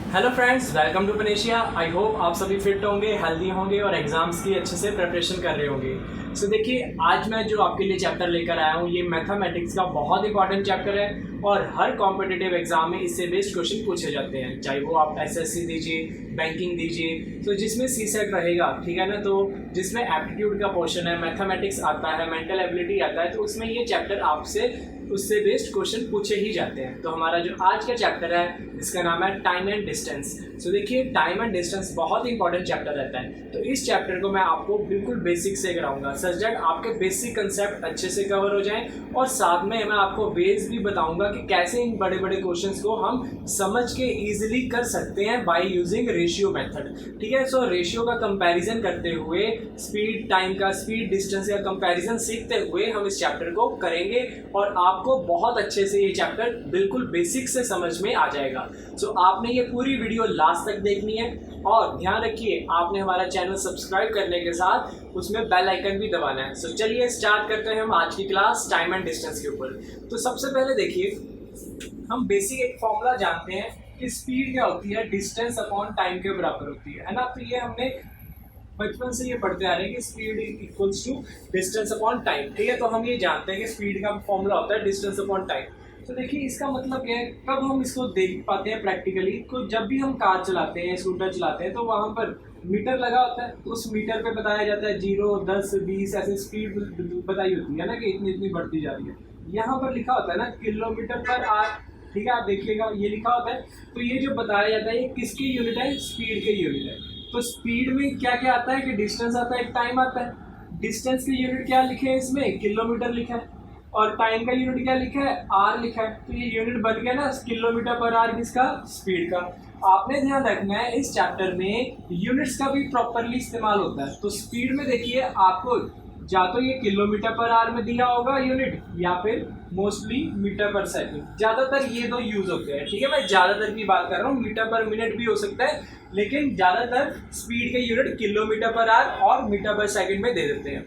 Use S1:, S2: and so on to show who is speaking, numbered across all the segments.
S1: Hello friends, welcome to Panacea. I hope आप सभी fit होंगे, हेल्दी होंगे और एग्जाम्स की अच्छे से प्रिपरेशन कर रहे होंगे। सो देखिए, आज मैं जो आपके लिए चैप्टर लेकर आया हूँ, ये मैथमेटिक्स का बहुत इंपॉर्टेंट चैप्टर है और हर कॉम्पिटिटिव एग्जाम में इससे बेस्ड क्वेश्चन पूछे जाते हैं, चाहे वो आप एसएससी दीजिए, बैंकिंग दीजिए। तो जिसमें सीसेट रहेगा, ठीक है ना, तो जिसमें एप्टीट्यूड का पोर्शन है, मैथमेटिक्स आता है, मेंटल एबिलिटी आता है, तो उसमें ये चैप्टर आपसे उससे बेस्ड क्वेश्चन पूछे ही जाते हैं। तो हमारा जो आज का चैप्टर है, इसका नाम है टाइम एंड डिस्टेंस। सो देखिए, टाइम एंड डिस्टेंस बहुत ही इंपॉर्टेंट चैप्टर रहता है। तो इस चैप्टर को मैं आपको बिल्कुल बेसिक से कराऊंगा, सच दैट आपके बेसिक कंसेप्ट अच्छे से कवर हो जाएं, और साथ में मैं आपको वेज भी बताऊंगा कि कैसे इन बड़े बड़े क्वेश्चंस को हम समझ के इजीली कर सकते हैं बाय यूजिंग रेशियो मेथड। ठीक है, सो रेशियो का कंपैरिजन करते हुए, स्पीड टाइम का, स्पीड डिस्टेंस का कंपैरिजन सीखते हुए हम इस चैप्टर को करेंगे और आपको बहुत अच्छे से ये चैप्टर बिल्कुल बेसिक से समझ में आ जाएगा। सो आपने ये पूरी वीडियो लास्ट तक देखनी है और ध्यान रखिए, आपने हमारा चैनल सब्सक्राइब करने के साथ उसमें बेल आइकन भी दबाना है। सो चलिए स्टार्ट करते हैं हम आज की क्लास टाइम एंड डिस्टेंस के ऊपर। तो सबसे पहले देखिए, हम बेसिक एक फॉर्मूला जानते हैं कि स्पीड क्या होती है, डिस्टेंस अपॉन टाइम के बराबर होती है ना। तो ये हमने बचपन से ये पढ़ते आ रहे हैं कि speed equals to distance upon time. ठीक है, तो हम ये जानते हैं कि स्पीड का फॉर्मूला होता है डिस्टेंस अपॉन टाइम। तो देखिए, इसका मतलब क्या है, कब हम इसको देख पाते हैं प्रैक्टिकली, तो जब भी हम कार चलाते हैं, स्कूटर चलाते हैं, तो वहाँ पर मीटर लगा होता है। उस मीटर पे बताया जाता है 0, 10, 20 ऐसे स्पीड बताई होती है ना कि इतनी इतनी बढ़ती जा रही है। यहाँ पर लिखा होता है ना किलोमीटर पर आवर। ठीक है, आप देखिएगा ये लिखा होता है। तो ये जो बताया जाता है, ये किसकी यूनिट है, स्पीड के यूनिट है। तो स्पीड में क्या क्या आता है कि डिस्टेंस आता है, एक टाइम आता है। डिस्टेंस की यूनिट क्या लिखे है, इसमें किलोमीटर लिखा है, और टाइम का यूनिट क्या लिखा है, आर लिखा है। तो ये यूनिट बन गया ना किलोमीटर पर आर, किसका, स्पीड का। आपने ध्यान रखना है, इस चैप्टर में यूनिट्स का भी प्रॉपरली इस्तेमाल होता है। तो स्पीड में देखिए, आपको या तो ये किलोमीटर पर आवर में दिया होगा यूनिट, या फिर मोस्टली मीटर पर सेकंड। ज्यादातर ये दो यूज होते हैं। ठीक है, मैं ज्यादातर की बात कर रहा हूँ, मीटर पर मिनट भी हो सकता है, लेकिन ज्यादातर स्पीड के यूनिट किलोमीटर पर आवर और मीटर पर सेकंड में दे देते हैं।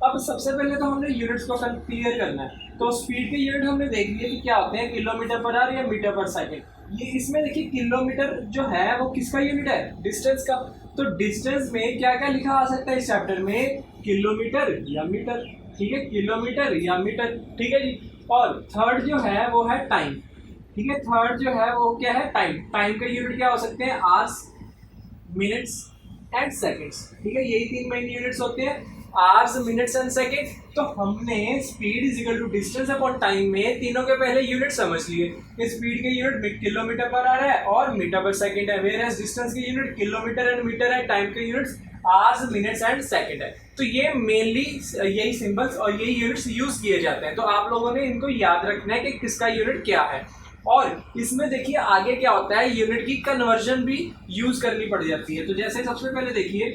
S1: अब सबसे पहले तो हमने यूनिट्स को क्लियर करना है। तो स्पीड के यूनिट हमने देख लिया कि क्या होते हैं, किलोमीटर पर आवर या मीटर पर सेकंड। ये इसमें देखिए, किलोमीटर जो है वो किसका यूनिट है, डिस्टेंस का। तो डिस्टेंस में क्या क्या लिखा आ सकता है इस चैप्टर में, किलोमीटर या मीटर। ठीक है, किलोमीटर या मीटर। ठीक है जी। और थर्ड जो है वो है टाइम। ठीक है, थर्ड जो है वो क्या है, टाइम। टाइम का यूनिट क्या हो सकते हैं, आवर्स, मिनट्स एंड सेकंड्स। ठीक है, यही तीन मेन यूनिट्स होते हैं, आवर्स, मिनट्स एंड सेकंड। तो हमने speed is equal to distance upon time में तीनों के पहले यूनिट समझ लिए कि स्पीड के यूनिट किलोमीटर पर आवर है और मीटर पर सेकंड है, वेयरएज डिस्टेंस के यूनिट किलोमीटर एंड मीटर है, टाइम के units hours, minutes and second है। तो ये मेनली यही सिंबल्स और यही यूनिट्स यूज किए जाते हैं। तो आप लोगों ने इनको याद रखना है कि किसका यूनिट क्या है। और इसमें देखिए आगे क्या होता है, यूनिट की कन्वर्जन भी यूज करनी पड़ जाती है। तो जैसे सबसे पहले देखिए,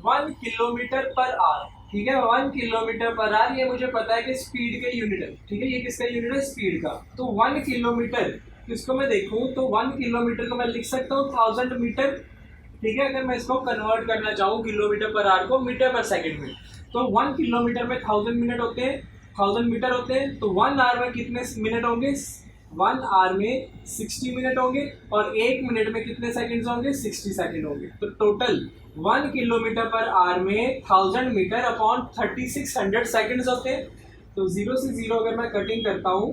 S1: 1 किलोमीटर पर आवर। ठीक है, 1 किलोमीटर पर आवर, ये मुझे पता है कि स्पीड के यूनिट है। ठीक है, ये किसका यूनिट है, स्पीड का। तो 1 किलोमीटर, इसको मैं देखूं तो 1 किलोमीटर को मैं लिख सकता हूँ 1000 मीटर। ठीक है, अगर मैं इसको कन्वर्ट करना चाहूँ किलोमीटर पर आवर को मीटर पर सेकंड में, तो 1 किलोमीटर में 1000 मिनट होते हैं, 1000 मीटर होते हैं। तो 1 आवर में कितने मिनट होंगे, 1 आवर में 60 मिनट होंगे, और 1 मिनट में कितने सेकंड्स होंगे, 60 सेकंड होंगे। तो टोटल 1 किलोमीटर पर आवर में 1000 मीटर अपॉन 3600 सेकंड्स होते हैं। तो 0 से 0 अगर मैं कटिंग करता हूँ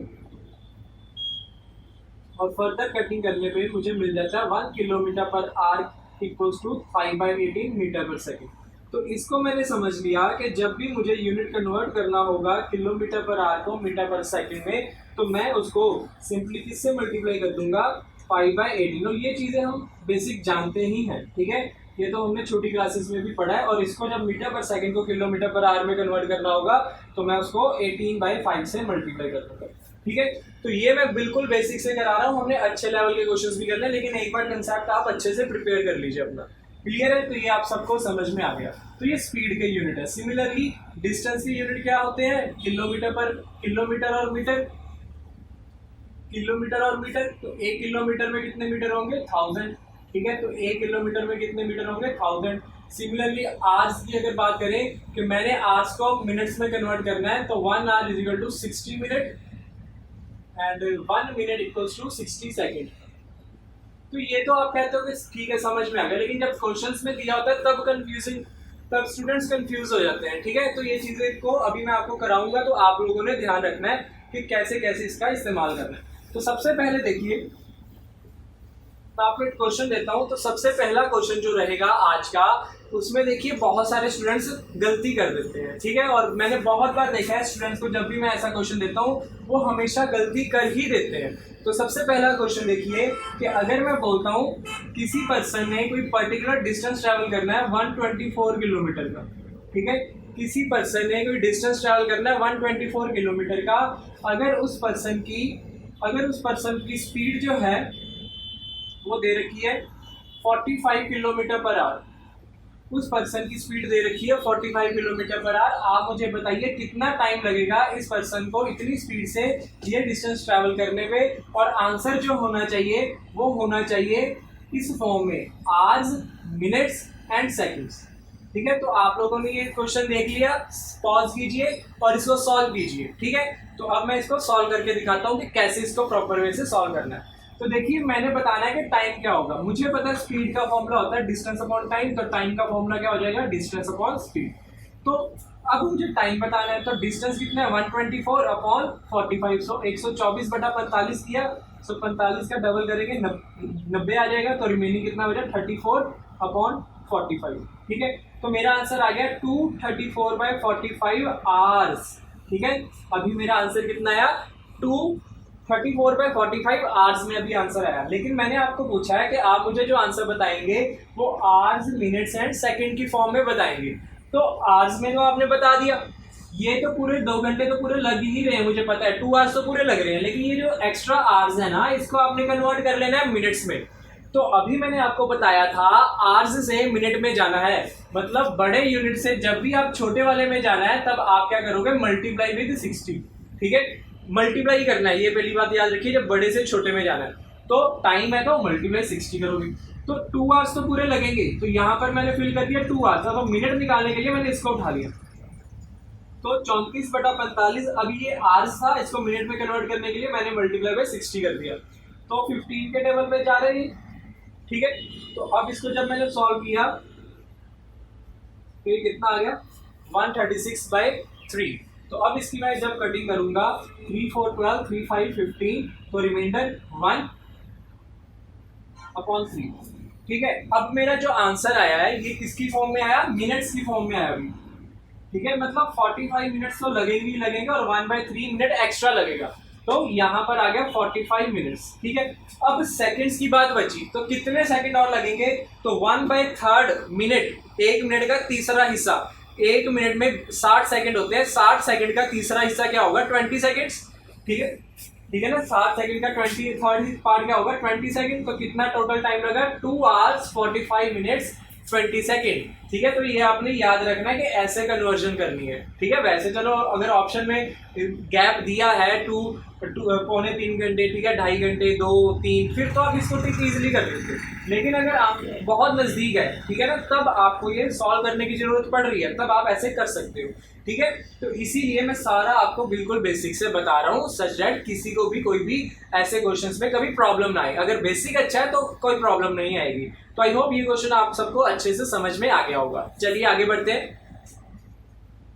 S1: और फर्दर कटिंग करने पे मुझे मिल जाता है 1 kilometre per hour equals to 5/18 metre per second. तो इसको मैंने समझ लिया कि जब भी मुझे यूनिट कन्वर्ट करना होगा किलोमीटर पर आवर को मीटर पर सेकंड में, तो मैं उसको सिंपली किससे मल्टीप्लाई कर दूंगा, 5/18। और ये चीज़ें हम बेसिक जानते ही हैं। ठीक है, ये तो हमने छोटी क्लासेस में भी पढ़ा है। और इसको जब मीटर पर सेकंड को किलोमीटर पर आवर में कन्वर्ट करना होगा, तो मैं उसको 18/5 से मल्टीप्लाई कर दूंगा। ठीक है, तो ये मैं बिल्कुल बेसिक से करा रहा हूँ, हमने अच्छे लेवल के क्वेश्चंस भी करने, लेकिन एक बार कंसेप्ट आप अच्छे से प्रिपेयर कर लीजिए अपना। क्लियर है, तो ये आप सबको समझ में आ गया। तो ये स्पीड के यूनिट है। सिमिलरली डिस्टेंस के यूनिट क्या होते हैं, किलोमीटर पर, किलोमीटर और मीटर, किलोमीटर और मीटर। तो 1 किलोमीटर में कितने मीटर होंगे, 1000। ठीक है, तो 1 किलोमीटर में कितने मीटर होंगे, 1000। सिमिलरली आवर्स की अगर बात करें कि मैंने आवर्स को मिनट्स में कन्वर्ट करना है, तो 1 hour is equal to 60 minute, and 1 minute equals to 60 second. तो ये तो आप कहते हो कि ठीक है समझ में आ गया, लेकिन जब क्वेश्चंस में दिया होता है तब स्टूडेंट्स कंफ्यूज हो जाते हैं। ठीक है, तो ये चीज़ें को अभी मैं आपको कराऊंगा, तो आप लोगों ने ध्यान रखना है कि कैसे कैसे इसका इस्तेमाल करना है। तो सबसे पहले देखिए, मैं आपको एक क्वेश्चन देता हूं। तो सबसे पहला क्वेश्चन जो रहेगा आज का, उसमें देखिए बहुत सारे स्टूडेंट्स गलती कर देते हैं। ठीक है, और मैंने बहुत बार देखा है स्टूडेंट्स को, जब भी मैं ऐसा क्वेश्चन देता हूं वो हमेशा गलती कर ही देते हैं। तो सबसे पहला क्वेश्चन देखिए कि अगर मैं बोलता हूं किसी पर्सन ने कोई पर्टिकुलर डिस्टेंस ट्रैवल करना है 124 किलोमीटर का। ठीक है, किसी पर्सन ने कोई डिस्टेंस ट्रैवल करना है 124 किलोमीटर का। अगर उस पर्सन की स्पीड जो है वो दे रखी है 45 किलोमीटर पर आवर, उस पर्सन की स्पीड दे रखी है 45 किलोमीटर पर आवर। आप मुझे बताइए कितना टाइम लगेगा इस पर्सन को इतनी स्पीड से ये डिस्टेंस ट्रैवल करने में। और आंसर जो होना चाहिए वो होना चाहिए इस फॉर्म में, आवर्स, मिनट्स एंड सेकंड्स। ठीक है, तो आप लोगों ने ये क्वेश्चन देख लिया, पॉज कीजिए और इसको सॉल्व कीजिए। ठीक है, तो अब मैं इसको सॉल्व करके दिखाता हूँ कि कैसे इसको प्रॉपर वे से सॉल्व करना है। तो देखिए, मैंने बताना है कि टाइम क्या होगा। मुझे पता है स्पीड का फॉर्मूला होता है डिस्टेंस अपॉन टाइम, तो टाइम का फॉर्मूला क्या हो जाएगा, डिस्टेंस अपॉन स्पीड। तो अब मुझे टाइम बताना है, तो डिस्टेंस कितना है 124 अपॉन 45, सो 124/45 किया, सो 45 का डबल करेंगे 90 आ जाएगा, तो रिमेनिंग कितना हो जाएगा 34 अपॉन 45। ठीक है, तो मेरा आंसर आ गया 234/45 आवर्स। ठीक है, अभी मेरा आंसर कितना आया 234/45 आवर्स में अभी आंसर आया। लेकिन मैंने आपको पूछा है कि आप मुझे जो आंसर बताएंगे वो आवर्स, मिनट्स एंड सेकंड की फॉर्म में बताएंगे। तो आवर्स में तो आपने बता दिया, ये तो पूरे 2 घंटे तो पूरे लग ही रहे हैं, मुझे पता है 2 आवर्स तो पूरे लग रहे हैं। लेकिन ये जो एक्स्ट्रा आवर्स है ना, इसको आपने कन्वर्ट कर लेना है मिनट्स में। तो अभी मैंने आपको बताया था आवर्स से मिनट में जाना है, मतलब बड़े यूनिट से जब भी आप छोटे वाले में जाना है तब आप क्या करोगे, मल्टीप्लाई विद 60। ठीक है, मल्टीप्लाई करना है, ये पहली बात याद रखिए। जब बड़े से छोटे में जाना है तो टाइम है तो मल्टीप्लाई 60 करोगे, तो 2 आवर्स तो पूरे लगेंगे। तो यहाँ पर मैंने फिल कर दिया 2 आवर्स। अब मिनट निकालने के लिए मैंने इसको उठा लिया, तो 34/45। अभी ये आवर्स था, इसको मिनट में कन्वर्ट करने के लिए मैंने मल्टीप्लाई बाय 60 कर दिया, तो 15 के टेबल पे जा रहे हैं। ठीक है, तो अब इसको जब मैंने सॉल्व किया तो ये कितना आ गया 136/3। तो अब इसकी मैं जब कटिंग करूंगा 3 4 12 3 5 15, तो रिमाइंडर 1/3। ठीक है, अब मेरा जो आंसर आया है ये किसकी फॉर्म में आया, मिनट्स की फॉर्म में आया अभी। ठीक है, मतलब 45 मिनट्स तो लगेंगे ही लगेंगे और 1/3 मिनट एक्स्ट्रा लगेगा, तो यहाँ पर आ गया 45 मिनट्स। ठीक है, अब सेकंड्स की बात बची, तो कितने सेकंड और लगेंगे, तो 1/3 मिनट, 1 मिनट का तीसरा हिस्सा, 1 मिनट में 60 सेकंड होते हैं, 60 सेकंड का तीसरा हिस्सा क्या होगा 20 सेकंड्स। ठीक है, ठीक है ना, 60 सेकंड का 23rd पार्ट क्या होगा 20 सेकंड। तो कितना टोटल टाइम लगा 2 आवर्स 45 मिनट्स 20 सेकेंड। ठीक है, तो ये आपने याद रखना है कि ऐसे कन्वर्जन करनी है। ठीक है, वैसे चलो अगर ऑप्शन में गैप दिया है 2 पौने 3 घंटे, ठीक है 2.5 घंटे, 2 3, फिर तो आप इसको ठीक ईजिली कर लेते हो। लेकिन अगर आप बहुत नज़दीक है, ठीक है ना, तब आपको ये सॉल्व करने की जरूरत पड़ रही है, तब आप ऐसे कर सकते हो। ठीक है, तो इसीलिए मैं सारा आपको बिल्कुल बेसिक से बता रहा हूँ, सच दैट किसी को भी कोई भी ऐसे क्वेश्चंस में कभी प्रॉब्लम ना आए। अगर बेसिक अच्छा है तो कोई प्रॉब्लम नहीं आएगी। तो आई होप ये क्वेश्चन आप सबको अच्छे से समझ में आ गया होगा। चलिए आगे बढ़ते हैं।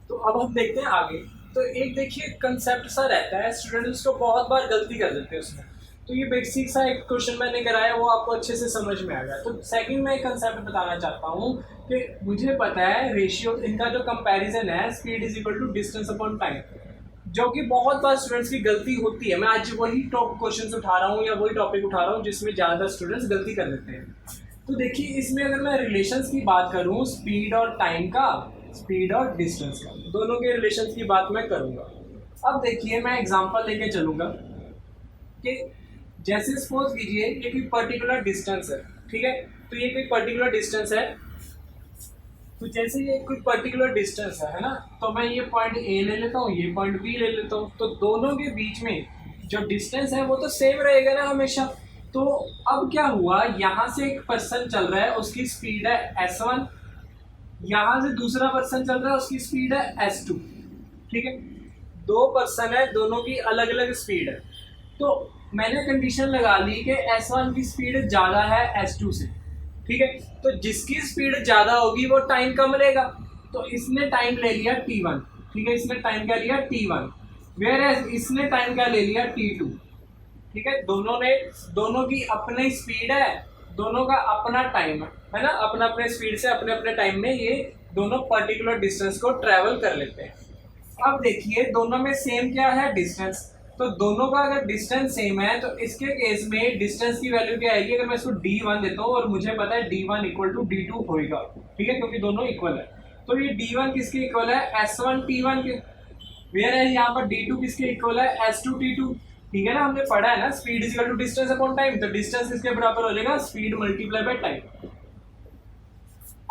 S1: तो अब हम देखते हैं आगे। तो एक देखिए कंसेप्ट सा रहता है, स्टूडेंट्स को बहुत बार गलती कर देते हैं उसमें। तो ये बेसिक सा एक क्वेश्चन मैंने कराया, वो आपको अच्छे से समझ में आ गया। तो सेकंड मैं एक कंसेप्ट बताना चाहता हूँ कि मुझे पता है रेशियो, इनका जो कंपैरिजन है speed is equal to distance upon time, जो कि बहुत बार स्टूडेंट्स की गलती होती है। मैं आज वही टॉप क्वेश्चन उठा रहा हूँ या वही टॉपिक उठा रहा हूँ जिसमें ज़्यादा स्टूडेंट्स गलती कर देते हैं। तो देखिए इसमें अगर मैं रिलेशंस की बात करूँ, स्पीड और टाइम का, स्पीड और डिस्टेंस का, दोनों के रिलेशंस की बात मैं करूँगा। अब देखिए मैं एग्जांपल लेके चलूँगा कि जैसे सपोज कीजिए ये कोई पर्टिकुलर डिस्टेंस है, ठीक है, तो ये कोई पर्टिकुलर डिस्टेंस है। तो जैसे ये कोई पर्टिकुलर डिस्टेंस है ना, तो मैं ये पॉइंट ए ले लेता हूँ, ये पॉइंट बी ले लेता हूँ। तो दोनों के बीच में जो डिस्टेंस है वो तो सेम रहेगा ना हमेशा। तो अब क्या हुआ, यहाँ से एक पर्सन चल रहा है, उसकी स्पीड है s1, यहाँ से दूसरा पर्सन चल रहा है, उसकी स्पीड है s2। ठीक है, दो पर्सन है, दोनों की अलग अलग स्पीड है। तो मैंने कंडीशन लगा ली कि S1 की स्पीड ज़्यादा है S2 से, ठीक है। तो जिसकी स्पीड ज़्यादा होगी वो टाइम कम लेगा, तो इसने टाइम ले लिया T1, ठीक है, इसने टाइम क्या लिया T1, वेयर इसने टाइम क्या ले लिया T2, ठीक है। दोनों की अपनी स्पीड है, दोनों का अपना टाइम है ना, अपना अपने स्पीड से अपने अपने टाइम में ये दोनों पर्टिकुलर डिस्टेंस को ट्रेवल कर लेते हैं। अब देखिए दोनों में सेम क्या है, डिस्टेंस। तो दोनों का अगर डिस्टेंस सेम है तो इसके केस में डिस्टेंस की वैल्यू क्या आएगी, अगर मैं इसको d1 देता हूँ और मुझे पता है d1 इक्वल टू d2 होगा, ठीक है, क्योंकि दोनों इक्वल है। तो ये d1 किसके इक्वल है, S1 T1 के, वेयर है यहाँ पर d2 किसके इक्वल है, S2 T2, ठीक है ना। हमने पढ़ा है ना speed is equal to distance upon time, तो डिस्टेंस इसके बराबर हो जाएगा स्पीड मल्टीप्लाई बाय टाइम।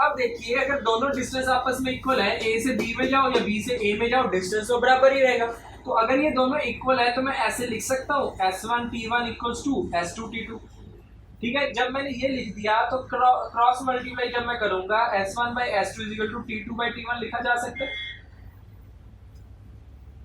S1: अब देखिए अगर दोनों डिस्टेंस आपस में इक्वल है, ए से बी में जाओ या बी से ए में जाओ, डिस्टेंस तो बराबर ही रहेगा। तो अगर ये दोनों इक्वल है तो मैं ऐसे लिख सकता हूँ S1 T1 equals to S2 T2, ठीक है। जब मैंने ये लिख दिया तो क्रॉस मल्टीप्लाई जब मैं करूंगा S1 by S2 is equal to T2 by T1 लिखा जा सकता है,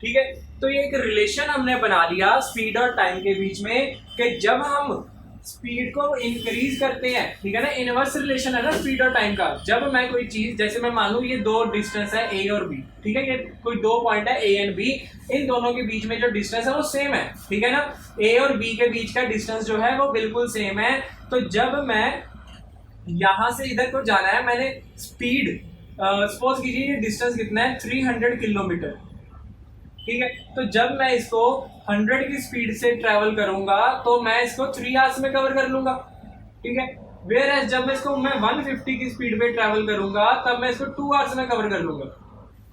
S1: ठीक है। तो ये एक रिलेशन हमने बना लिया स्पीड और टाइम के बीच में कि जब हम स्पीड को इंक्रीज करते हैं, ठीक है ना, इनवर्स रिलेशन है ना स्पीड और टाइम का। जब मैं कोई चीज, जैसे मैं मानूं ये दो डिस्टेंस है ए और बी, ठीक है, ये कोई दो पॉइंट है ए एंड बी, इन दोनों के बीच में जो डिस्टेंस है वो सेम है, ठीक है ना, ए और बी के बीच का डिस्टेंस जो है वो बिल्कुल सेम है। तो जब मैं यहां से इधर को जाना है, मैंने स्पीड सपोज कीजिए ये डिस्टेंस कितना है 300 किलोमीटर, ठीक है। तो जब मैं इसको 100 की स्पीड से ट्रेवल करूंगा तो मैं इसको 3 आवर्स में कवर कर लूंगा, ठीक है। वेयर एज जब मैं इसको 150 की स्पीड पे ट्रेवल करूंगा तब मैं इसको 2 आवर्स में कवर कर लूंगा।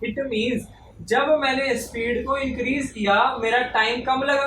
S1: इट मींस जब मैंने स्पीड को इंक्रीज किया मेरा टाइम कम लगा,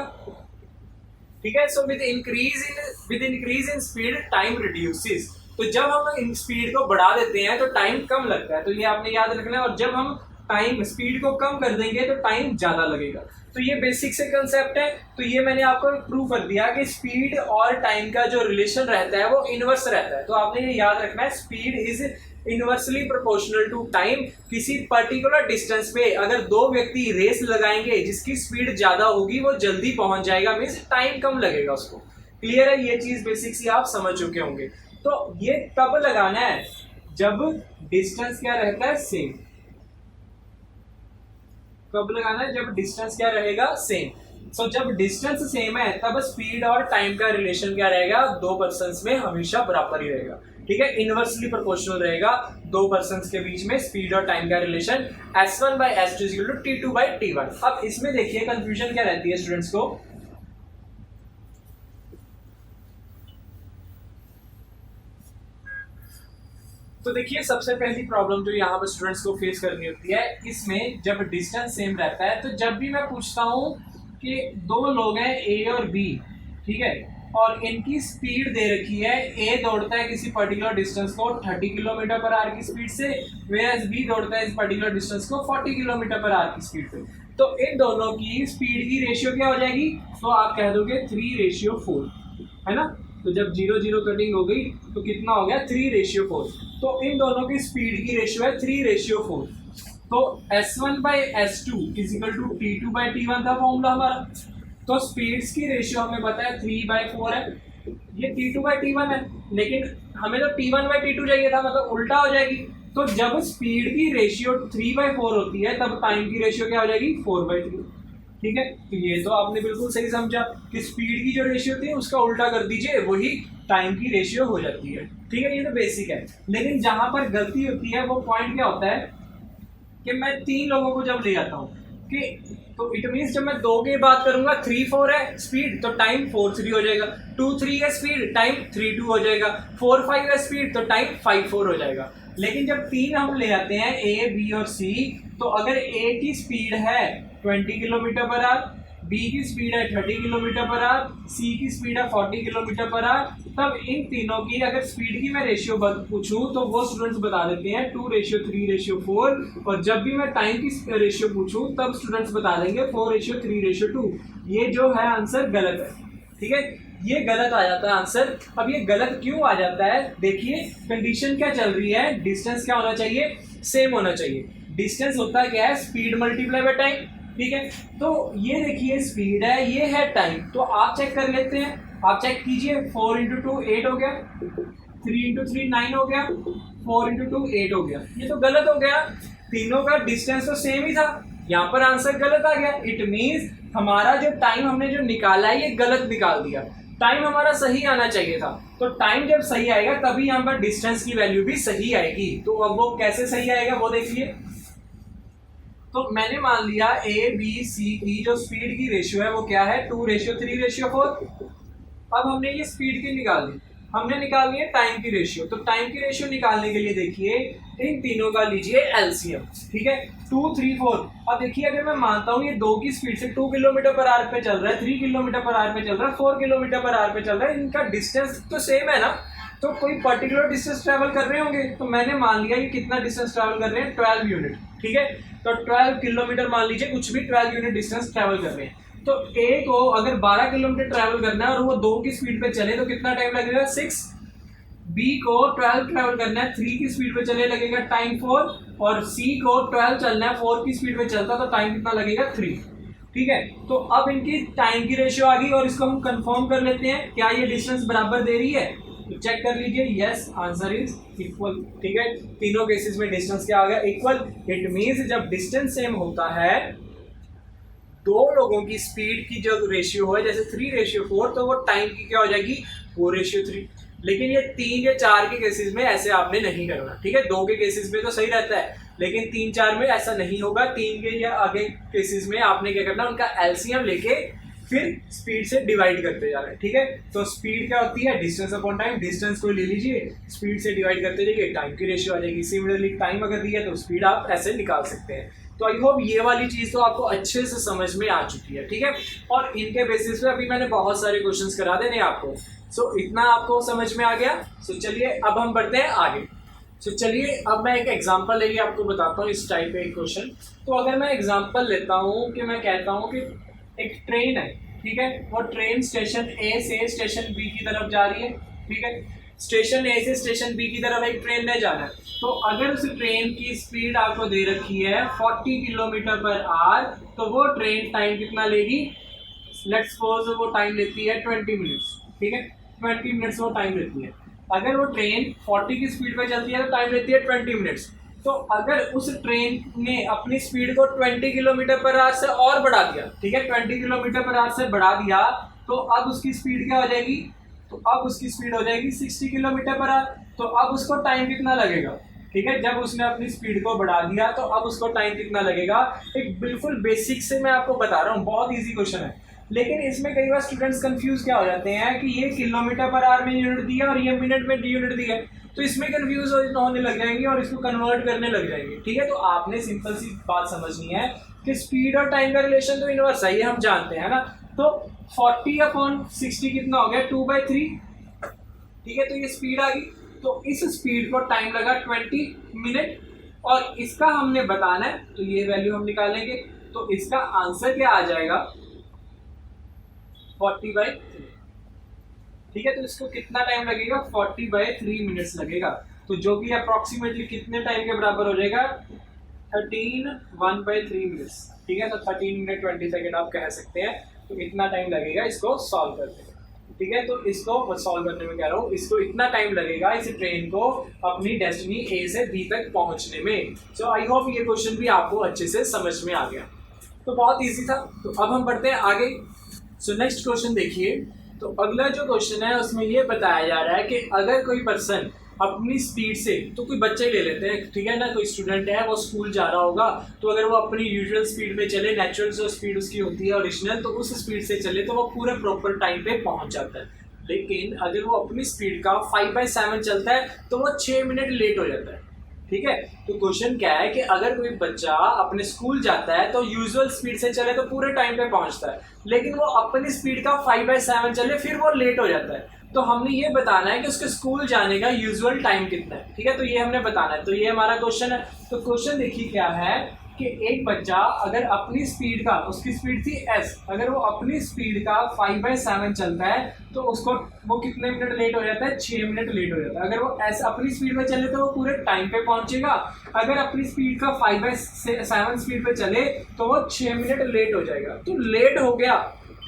S1: ठीक है। So with increase in speed time reduces. तो जब हम स्पीड को बढ़ा देते हैं तो टाइम कम लगता है, तो ये आपने याद रखना है। और जब हम टाइम स्पीड को कम कर देंगे तो टाइम ज्यादा लगेगा। तो ये बेसिक से कंसेप्ट है। तो ये मैंने आपको प्रूव कर दिया कि स्पीड और टाइम का जो रिलेशन रहता है वो इनवर्स रहता है। तो आपने ये याद रखना है, speed is inversely proportional to time. किसी पर्टिकुलर डिस्टेंस पे अगर दो व्यक्ति रेस लगाएंगे, जिसकी स्पीड ज्यादा होगी वो जल्दी पहुंच जाएगा, मीन्स टाइम कम लगेगा उसको। क्लियर है, ये चीज बेसिक सी आप समझ चुके होंगे। तो ये तब लगाना है जब डिस्टेंस क्या रहता है, सेम। कब लगाना है, जब डिस्टेंस क्या रहेगा, सेम। सो जब डिस्टेंस सेम है तब स्पीड और टाइम का रिलेशन क्या रहेगा, दो पर्सन्स में हमेशा बराबर ही रहेगा, ठीक है, इनवर्सली प्रोपोर्शनल रहेगा दो पर्सन्स के बीच में स्पीड और टाइम का relation. S1 by S2 is equal to T2 by T1। अब इसमें देखिए कंफ्यूजन क्या रहती है स्टूडेंट्स को। तो देखिए सबसे पहली प्रॉब्लम जो यहाँ पर स्टूडेंट्स को फेस करनी होती है, इसमें जब डिस्टेंस सेम रहता है तो जब भी मैं पूछता हूँ कि दो लोग हैं ए और बी, ठीक है, और इनकी स्पीड दे रखी है, ए दौड़ता है किसी पर्टिकुलर डिस्टेंस को 30 किलोमीटर पर आवर की स्पीड से, वेयरएज बी दौड़ता है इस पर्टिकुलर डिस्टेंस को 40 किलोमीटर पर आवर की स्पीड से। तो इन दोनों की स्पीड की रेशियो क्या हो जाएगी, तो आप कह दोगे 3:4, है ना। तो जब 0-0 कटिंग हो गई तो कितना हो गया, 3:4। तो इन दोनों की स्पीड की रेशियो है 3:4। तो S1 by S2 is equal to T2 by T1 था फॉर्मूला हमारा। तो स्पीड्स की रेशियो हमें पता है 3/4 है, ये T2 बाई T1 है, लेकिन हमें तो T1 बाई T2 चाहिए था, मतलब उल्टा हो जाएगी। तो जब स्पीड की रेशियो 3/4 होती है तब टाइम की रेशियो क्या हो जाएगी, 4/3, ठीक है। तो ये तो आपने बिल्कुल सही समझा कि स्पीड की जो रेशियो थी उसका उल्टा कर दीजिए, वही टाइम की रेशियो हो जाती है, ठीक है। ये तो बेसिक है। लेकिन जहां पर गलती होती है वो पॉइंट क्या होता है कि मैं 3 लोगों को जब ले आता हूँ कि, तो इट मीन्स जब मैं 2 की बात करूंगा 3-4 है स्पीड तो टाइम 4-3 हो जाएगा, 2-3 है स्पीड टाइम 3-2 हो जाएगा, 4-5 है स्पीड तो टाइम 5-4 हो जाएगा। लेकिन जब 3 हम ले आते हैं ए बी और सी, तो अगर ए की स्पीड है 20 किलोमीटर पर आवर, बी की स्पीड है 30 किलोमीटर पर आवर, सी की स्पीड है 40 किलोमीटर पर आवर, तब इन तीनों की अगर स्पीड की मैं रेशियो पूछूं तो वो स्टूडेंट्स बता देते हैं 2:3:4। और जब भी मैं टाइम की रेशियो पूछूं तब स्टूडेंट्स बता देंगे 4:3:2। ये जो है आंसर गलत है, ठीक है, ये गलत आ जाता है आंसर। अब ये गलत क्यों आ जाता है, देखिए कंडीशन क्या चल रही है, डिस्टेंस क्या होना चाहिए, सेम होना चाहिए। डिस्टेंस होता है क्या है, स्पीड मल्टीप्लाई बाय टाइम, ठीक है। तो ये देखिए स्पीड है, ये है टाइम। तो आप चेक कर लेते हैं, आप चेक कीजिए। 4 इंटू 2 8 हो गया, 3 इंटू 3 9 हो गया, 4 इंटू 2 8 हो गया। ये तो गलत हो गया, तीनों का डिस्टेंस तो सेम ही था, यहाँ पर आंसर गलत आ गया। इट मीन्स हमारा जो टाइम हमने जो निकाला है ये गलत निकाल दिया, टाइम हमारा सही आना चाहिए था। तो टाइम जब सही आएगा तभी यहाँ पर डिस्टेंस की वैल्यू भी सही आएगी। तो अब वो कैसे सही आएगा वो देखिए। तो मैंने मान लिया ए बी सी की जो स्पीड की रेशियो है वो क्या है, 2:3:4। अब हमने ये स्पीड की निकाल ली, हमने निकाल लिया टाइम की रेशियो। तो टाइम की रेशियो निकालने के लिए देखिए इन तीनों का लीजिए एलसीएम, ठीक है। 2 3 4। अब देखिए अगर मैं मानता हूँ ये 2 की स्पीड से 2 किलोमीटर पर आवर पे चल रहा है, 3 किलोमीटर पर आवर पे चल रहा है, 4 किलोमीटर पर आवर पे चल रहा है, इनका डिस्टेंस तो सेम है ना, तो कोई पर्टिकुलर डिस्टेंस ट्रेवल कर रहे होंगे। तो मैंने मान लिया कि कितना डिस्टेंस ट्रेवल कर रहे हैं, 12 यूनिट, ठीक है। तो 12 किलोमीटर मान लीजिए, कुछ भी 12 यूनिट डिस्टेंस ट्रेवल कर रहे हैं। तो ए को अगर 12 किलोमीटर ट्रैवल करना है और वो 2 की स्पीड पे चले तो कितना टाइम लगेगा, 6। बी को 12 ट्रैवल करना है, 3 की स्पीड पे चले लगेगा टाइम 4, और सी को 12 चलना है, 4 की स्पीड पे चलता तो टाइम कितना लगेगा, 3, ठीक है। तो अब इनकी टाइम की रेशियो आ गई और इसको हम कंफर्म कर लेते हैं, क्या ये डिस्टेंस बराबर दे रही है। तो चेक कर लीजिए, यस आंसर इज इक्वल, ठीक है। तीनों केसेस में डिस्टेंस क्या आ गया, इक्वल। इट मीन्स जब डिस्टेंस सेम होता है, दो लोगों की स्पीड की जो रेशियो है जैसे 3:4, तो वो टाइम की क्या हो जाएगी, 4:3। लेकिन ये 3 या 4 के केसेस में ऐसे आपने नहीं करना, ठीक है। 2 के केसेस में तो सही रहता है, लेकिन 3 4 में ऐसा नहीं होगा। 3 के या आगे केसेस में आपने क्या करना, उनका एलसीएम लेके फिर स्पीड से डिवाइड करते जा रहे हैं, ठीक है। तो स्पीड क्या होती है, डिस्टेंस अपॉन टाइम। डिस्टेंस को ले लीजिए, स्पीड से डिवाइड करते जाइए, टाइम की रेशियो आ जाएगी। सिमिलरली टाइम अगर दिया तो स्पीड आप ऐसे निकाल सकते हैं। तो आई होप ये वाली चीज़ तो आपको अच्छे से समझ में आ चुकी है, ठीक है। और इनके बेसिस पे अभी मैंने बहुत सारे क्वेश्चंस करा देने आपको। सो इतना आपको समझ में आ गया। सो चलिए अब हम बढ़ते हैं आगे। सो चलिए अब मैं एक एग्जांपल लेके आपको बताता हूँ इस टाइप का एक क्वेश्चन। तो अगर मैं एग्जांपल लेता हूँ कि मैं कहता हूँ कि एक ट्रेन है, ठीक है। वो ट्रेन स्टेशन ए से स्टेशन बी की तरफ जा रही है, ठीक है। स्टेशन ए से स्टेशन बी की तरफ एक ट्रेन ने जाना है। तो अगर उस ट्रेन की स्पीड आपको दे रखी है 40 किलोमीटर पर आवर, तो वो ट्रेन टाइम कितना लेगी, लेट्स सपोज वो टाइम लेती है 20 मिनट्स, ठीक है। 20 मिनट्स वो टाइम लेती है। अगर वो ट्रेन 40 की स्पीड पर चलती है तो टाइम लेती है 20 मिनट्स। तो अगर उस ट्रेन ने अपनी स्पीड को 20 किलोमीटर पर आवर से और बढ़ा दिया, ठीक है, 20 किलोमीटर पर आवर से बढ़ा दिया, तो अब उसकी स्पीड क्या हो जाएगी, तो अब उसकी स्पीड हो जाएगी 60 किलोमीटर पर आवर। तो अब उसको टाइम कितना लगेगा, ठीक है। जब उसने अपनी स्पीड को बढ़ा दिया तो अब उसको टाइम कितना लगेगा। एक बिल्कुल बेसिक से मैं आपको बता रहा हूँ, बहुत इजी क्वेश्चन है। लेकिन इसमें कई बार स्टूडेंट्स कंफ्यूज क्या हो जाते हैं कि ये किलोमीटर पर आवर में यूनिट दिया और ये मिनट में यूनिट दिया, तो इसमें कंफ्यूज होने लग जाएंगे और इसको कन्वर्ट करने लग जाएंगे, ठीक है। तो आपने सिंपल सी बात समझनी है कि स्पीड और टाइम का रिलेशन तो इनवर्स है, ये हम जानते हैं ना। तो 40/60 कितना हो गया, 2/3, ठीक है। तो ये स्पीड आ गई। तो इस स्पीड को टाइम लगा 20 मिनट और इसका हमने बताना है, तो ये वैल्यू हम निकालेंगे। तो इसका आंसर क्या आ जाएगा, 40/3, ठीक है। तो इसको कितना टाइम लगेगा, 40/3 मिनट्स लगेगा। तो जो कि अप्रोक्सीमेटली कितने टाइम के बराबर हो जाएगा, 13/1/3 मिनट्स, ठीक है। तो 13 मिनट 20 सेकेंड आप कह सकते हैं। तो इतना टाइम लगेगा इसको सॉल्व करने में, ठीक है। तो इसको सॉल्व करने में कह रहा हूँ, इसको इतना टाइम लगेगा इस ट्रेन को अपनी डेस्टिनी ए से बी तक पहुंचने में। सो आई होप ये क्वेश्चन भी आपको अच्छे से समझ में आ गया। तो बहुत इजी था। तो अब हम बढ़ते हैं आगे। सो नेक्स्ट क्वेश्चन देखिए। तो अगला जो क्वेश्चन है उसमें ये बताया जा रहा है कि अगर कोई पर्सन अपनी स्पीड से, तो कोई बच्चे ले लेते हैं, ठीक है ना, कोई स्टूडेंट है वो स्कूल जा रहा होगा, तो अगर वो अपनी यूजुअल स्पीड में चले, नेचुरल जो स्पीड उसकी होती है ओरिजिनल, तो उस स्पीड से चले तो वो पूरे प्रॉपर टाइम पे पहुंच जाता है। लेकिन अगर वो अपनी स्पीड का 5/7 चलता है तो वो 6 मिनट लेट हो जाता है, ठीक है। तो क्वेश्चन क्या है कि अगर कोई बच्चा अपने स्कूल जाता है तो यूजुअल स्पीड से चले तो पूरे टाइम पे पहुंचता है, लेकिन वो अपनी स्पीड का 5/7 चले फिर वो लेट हो जाता है। तो हमने ये बताना है कि उसके स्कूल जाने का यूजुअल टाइम कितना है, ठीक है। तो ये हमने बताना है। तो ये हमारा क्वेश्चन है। तो क्वेश्चन देखिए क्या है कि एक बच्चा अगर अपनी स्पीड का, उसकी स्पीड थी s, अगर वो अपनी स्पीड का 5/7 चलता है तो उसको वो कितने मिनट लेट हो जाता है? 6 मिनट लेट हो जाता है। अगर वो s अपनी स्पीड में चले तो वो पूरे टाइम पे पहुंचेगा। अगर अपनी स्पीड का 5/7 स्पीड पे चले तो वो 6 मिनट लेट हो जाएगा। तो लेट हो गया,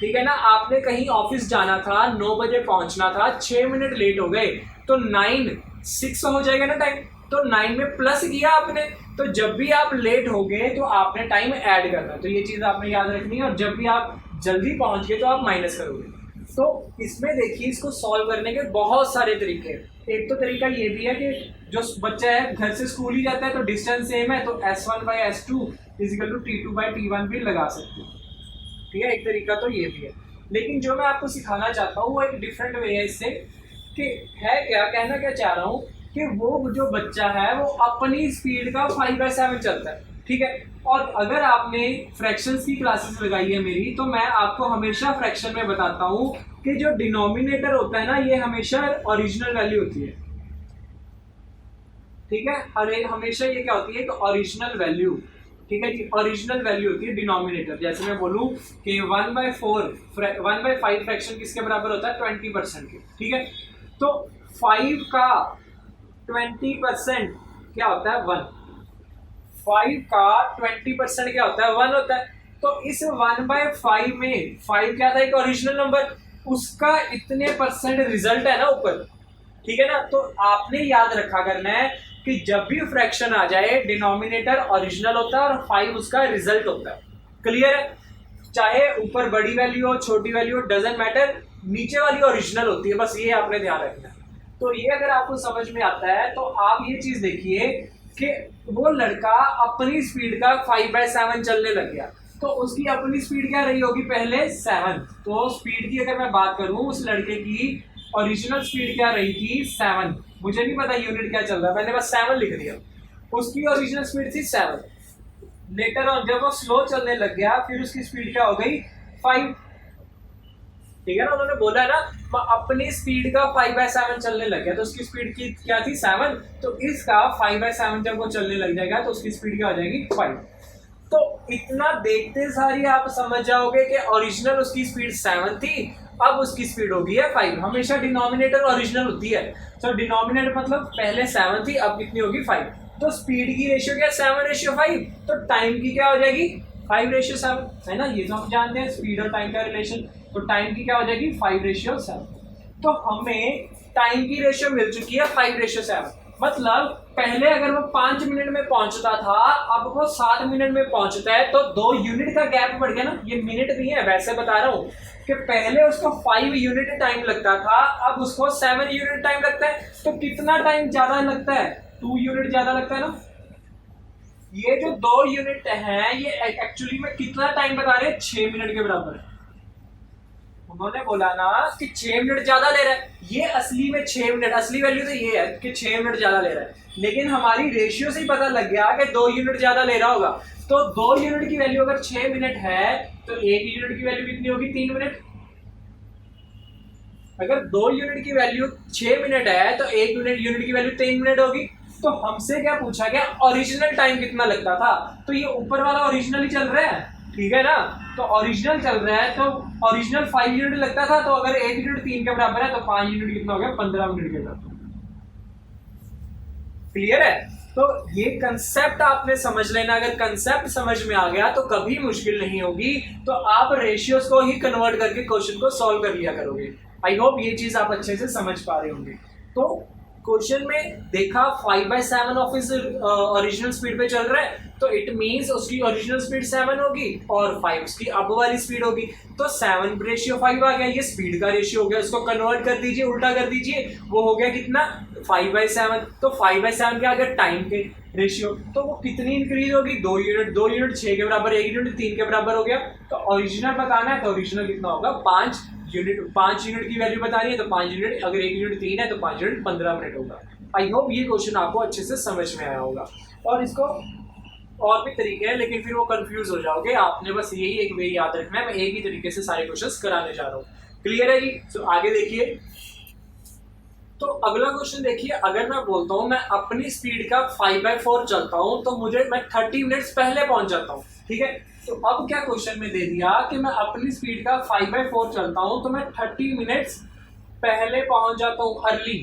S1: ठीक है ना, आपने कहीं ऑफिस जाना था, 9 बजे पहुंचना था, 6 मिनट लेट हो गए, तो 9 6 हो जाएगा ना टाइम, तो 9 में प्लस किया आपने। तो जब भी आप लेट हो गए तो आपने टाइम ऐड करना है, तो ये चीज़ आपने याद रखनी है। और जब भी आप जल्दी पहुंच गए तो आप माइनस करोगे। तो इसमें देखिए, इसको सॉल्व करने के बहुत सारे तरीके हैं। एक तो तरीका ये भी है कि जो बच्चा है घर से स्कूल ही जाता है तो डिस्टेंस सेम है, तो S1/S2 = T2/T1 भी लगा सकते हैं, ठीक है। एक तरीका तो ये भी है, लेकिन जो मैं आपको सिखाना चाहता हूँ वो एक डिफरेंट वे है इससे, कि है क्या, कहना क्या चाह रहा हूँ कि वो जो बच्चा है वो अपनी स्पीड का 5/7 चलता है, ठीक है। और अगर आपने फ्रैक्शंस की क्लासेस लगाई है मेरी, तो मैं आपको हमेशा फ्रैक्शन में बताता हूँ कि जो डिनोमिनेटर होता है ना, ये हमेशा ओरिजिनल वैल्यू होती है, ठीक है। हमेशा ये क्या होती है? तो ओरिजिनल वैल्यू, ठीक है जी, ओरिजिनल वैल्यू होती है डिनोमिनेटर। जैसे मैं बोलूँ कि 1/5 फ्रैक्शन किसके बराबर होता है? 20% के, ठीक है। तो 5 का 20% क्या होता है? 1। 5 का 20% क्या होता है? 1 होता है। तो इस 1/5 में 5 क्या था? एक ओरिजिनल नंबर, उसका इतने परसेंट रिजल्ट है ना ऊपर, ठीक है ना। तो आपने याद रखा करना है कि जब भी फ्रैक्शन आ जाए, डिनोमिनेटर ओरिजिनल होता है और 5 उसका रिजल्ट होता है। क्लियर है? चाहे ऊपर बड़ी वैल्यू हो, छोटी वैल्यू हो, डजंट मैटर, नीचे वाली ओरिजिनल होती है, बस ये आपने ध्यान रखना है। तो ये अगर आपको समझ में आता है तो आप ये चीज देखिए कि वो लड़का अपनी स्पीड का 5/7 चलने लग गया, तो उसकी अपनी स्पीड क्या रही होगी? पहले 7। तो स्पीड की अगर मैं बात करूं, उस लड़के की ओरिजिनल स्पीड क्या रही थी? 7। मुझे नहीं पता यूनिट क्या चल रहा है, मैंने बस 7 लिख दिया। उसकी ओरिजिनल स्पीड थी 7। लेटर ऑन जब वो स्लो चलने लग गया, फिर उसकी स्पीड क्या हो गई? 5, ठीक है ना। उन्होंने बोला ना, अपनी स्पीड का 5/7 चलने लग गया, तो उसकी स्पीड की क्या थी? 7। तो इसका 5/7 जब वो चलने लग जाएगा तो उसकी स्पीड क्या हो जाएगी? 5। तो इतना देखते सारी आप समझ जाओगे कि ओरिजिनल उसकी स्पीड 7 थी, अब उसकी स्पीड हो गई है 5। हमेशा डिनोमिनेटर ओरिजिनल होती है, तो डिनोमिनेटर मतलब पहले 7 थी, अब कितनी होगी? 5। तो स्पीड की रेशियो क्या? 7/5। तो टाइम की क्या हो जाएगी? 5/7, है ना। ये तो हम जानते हैं स्पीड और टाइम का रिलेशन। तो टाइम की क्या हो जाएगी? 5/7। तो हमें टाइम की रेशियो मिल चुकी है 5/7। मतलब पहले अगर वो 5 मिनट में पहुंचता था, अब वो 7 मिनट में पहुंचता है, तो 2 यूनिट का गैप बढ़ गया ना। ये मिनट नहीं है, वैसे बता रहा हूँ कि पहले उसको 5 यूनिट टाइम लगता था, अब उसको 7 यूनिट टाइम लगता है। तो कितना टाइम ज्यादा लगता है? 2 यूनिट ज्यादा लगता है ना। ये जो 2 यूनिट हैं, ये एक्चुअली में कितना टाइम बता रहे हैं? 6 मिनट के बराबर। उन्होंने बोला ना कि 6 मिनट ज्यादा ले रहा है, ये असली में 6 मिनट, असली वैल्यू तो ये है कि 6 मिनट ज्यादा ले रहा है, लेकिन हमारी रेशियो से ही पता लग गया कि 2 यूनिट ज्यादा ले रहा होगा। तो 2 यूनिट की वैल्यू अगर 6 मिनट है, तो 1 यूनिट की वैल्यू कितनी होगी? 3 मिनट। अगर 2 यूनिट की वैल्यू 6 मिनट है, तो 1 यूनिट की वैल्यू 3 मिनट होगी। तो हमसे क्या पूछा गया? ओरिजिनल टाइम कितना लगता था। तो ये ऊपर वाला ओरिजिनल ही चल रहा है, ठीक है ना। तो ओरिजिनल चल रहा है, तो ओरिजिनल 5 यूनिट लगता था, तो अगर 1 यूनिट 3 के बराबर है, तो 5 यूनिट कितना हो गया? 15 मिनट के बराबर। क्लियर है? तो ये कंसेप्ट आपने समझ लेना। अगर कंसेप्ट समझ में आ गया तो कभी मुश्किल नहीं होगी, तो आप रेशियोज को ही कन्वर्ट करके क्वेश्चन को सॉल्व कर लिया करोगे। आई होप ये चीज आप अच्छे से समझ पा रहे होंगे। तो क्वेश्चन में देखा 5/7 ऑफ इज ओरिजिनल स्पीड पे चल रहा है, तो इट मींस उसकी ओरिजिनल स्पीड 7 होगी और 5 उसकी अब वाली स्पीड होगी। तो 7/5 आ गया, ये स्पीड का रेशियो हो गया। उसको कन्वर्ट कर दीजिए, उल्टा कर दीजिए, वो हो गया कितना? 5/7। तो 5/7 क्या आ गया? टाइम के रेशियो। तो वो कितनी इंक्रीज होगी? 2 यूनिट। 2 यूनिट 6 के बराबर, 1 यूनिट 3 के बराबर हो गया। तो ओरिजिनल बताना है, तो ओरिजिनल कितना होगा? 5 यूनिट। 5 यूनिट की वैल्यू बतानी है, तो 5 यूनिट। अगर 1 यूनिट 3 है, तो 5 यूनिट 15 मिनट होगा। आई होप ये क्वेश्चन आपको अच्छे से समझ में आया होगा। और इसको और भी तरीके हैं, लेकिन फिर वो कंफ्यूज हो जाओगे। आपने बस यही एक वे याद रखना है, मैं एक ही तरीके से सारे क्वेश्चंस कराने जा रहा हूँ। क्लियर है जी? तो आगे देखिए, तो अगला क्वेश्चन देखिए, अगर मैं बोलता हूँ मैं अपनी स्पीड का 5/4 चलता हूँ तो मैं 30 मिनट्स पहले पहुंच जाता हूँ, ठीक है। तो अब क्या क्वेश्चन में दे दिया कि मैं अपनी स्पीड का 5/4 चलता हूँ तो मैं 30 मिनट्स पहले पहुंच जाता हूँ, अर्ली,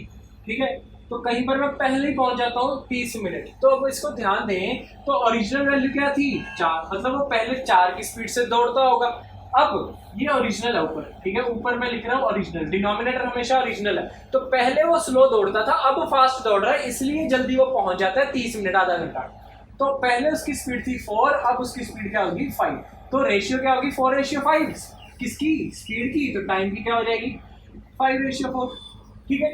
S1: ठीक है। तो कहीं पर मैं पहले ही पहुंच जाता हूँ 30 मिनट। तो अब इसको ध्यान दें, तो ओरिजिनल वैल्यू क्या थी 4, मतलब वो पहले 4 की स्पीड से दौड़ता होगा। अब ये ओरिजिनल है ऊपर, ठीक है, ऊपर मैं लिख रहा हूँ ओरिजिनल, डिनोमिनेटर हमेशा ओरिजिनल है। तो पहले वो स्लो दौड़ता था, अब फास्ट दौड़ रहा है, इसलिए जल्दी वो पहुंच जाता है 30 मिनट, आधा घंटा। तो पहले उसकी स्पीड थी 4, अब उसकी स्पीड क्या होगी 5। तो रेशियो क्या होगी 4:5, किसकी स्पीड की, तो टाइम की क्या हो जाएगी 5:4, ठीक है।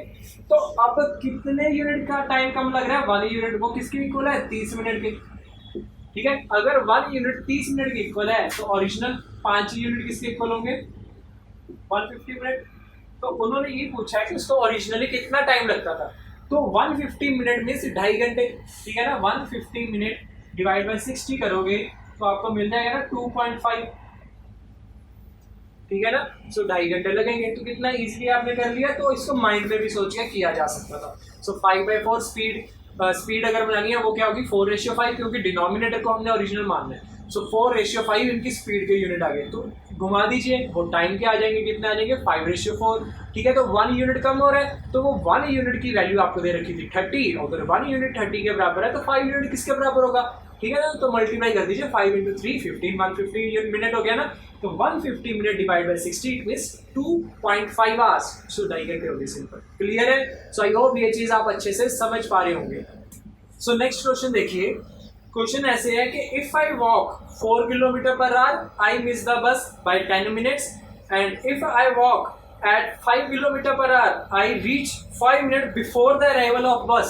S1: तो अब कितने यूनिट का टाइम कम लग रहा है, 1 यूनिट, वो किसके इक्वल है 30 मिनट के, ठीक है। अगर 1 यूनिट 30 मिनट के इक्वल है तो ओरिजिनल 5 यूनिट किसके इक्वल होंगे 150 मिनट। तो उन्होंने ये पूछा है कि उसको ओरिजिनली कितना टाइम लगता था, तो 150 मिनट मीन्स 2.5 घंटे, ठीक है ना। 150 मिनट डिवाइड बाय 60 करोगे तो आपको मिल जाएगा ना 2.5, ठीक है ना। सो 2.5 घंटे लगेंगे, तो कितना इजीली आपने कर लिया। तो इसको माइंड में भी सोच के किया जा सकता था। सो 5/4 स्पीड अगर बनानी है वो क्या होगी 4:5, क्योंकि डिनोमिनेटर को हमने ओरिजिनल मानना है। सो 4:5 इनकी स्पीड के यूनिट आ गए, तो घुमा दीजिए, वो टाइम के आ जाएंगे, कितने आ जाएंगे 5:4, ठीक है। तो 1 यूनिट कम हो रहा है, तो वो 1 यूनिट की वैल्यू आपको दे रखी थी 30, अगर 1 यूनिट 30 के बराबर है तो 5 यूनिट किसके बराबर होगा, ठीक है ना। तो मल्टीप्लाई कर दीजिए, 5 × 3 15, 150 मिनट हो गया ना। तो 150 minute divide by 60 it means 2.5 hours, so 2.5 घंटे हो गए। सिंपल, क्लियर है। सो आई होप ये चीज आप अच्छे से समझ पा रहे होंगे। सो नेक्स्ट क्वेश्चन देखिए, क्वेश्चन ऐसे है कि if I walk 4 kilometre per hour I miss the bus by 10 minutes, and if I walk at 5 kilometre per hour I reach 5 minute before the arrival of bus,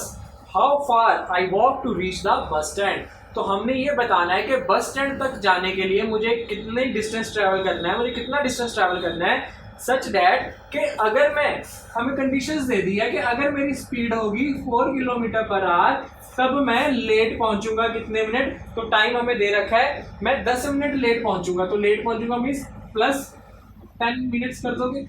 S1: how far I walk to reach the bus stand. तो हमने ये बताना है कि bus stand तक जाने के लिए मुझे कितने डिस्टेंस ट्रैवल करना है, मुझे कितना डिस्टेंस ट्रैवल करना है, सच दैट कि अगर मैं, हमें कंडीशंस दे दी है कि अगर मेरी स्पीड होगी 4 किलोमीटर पर आवर तब मैं लेट पहुंचूंगा कितने मिनट, तो टाइम हमें दे रखा है मैं 10 मिनट लेट पहुंचूंगा। तो लेट पहुंचूंगा मीन्स प्लस 10 मिनट्स कर दोगे,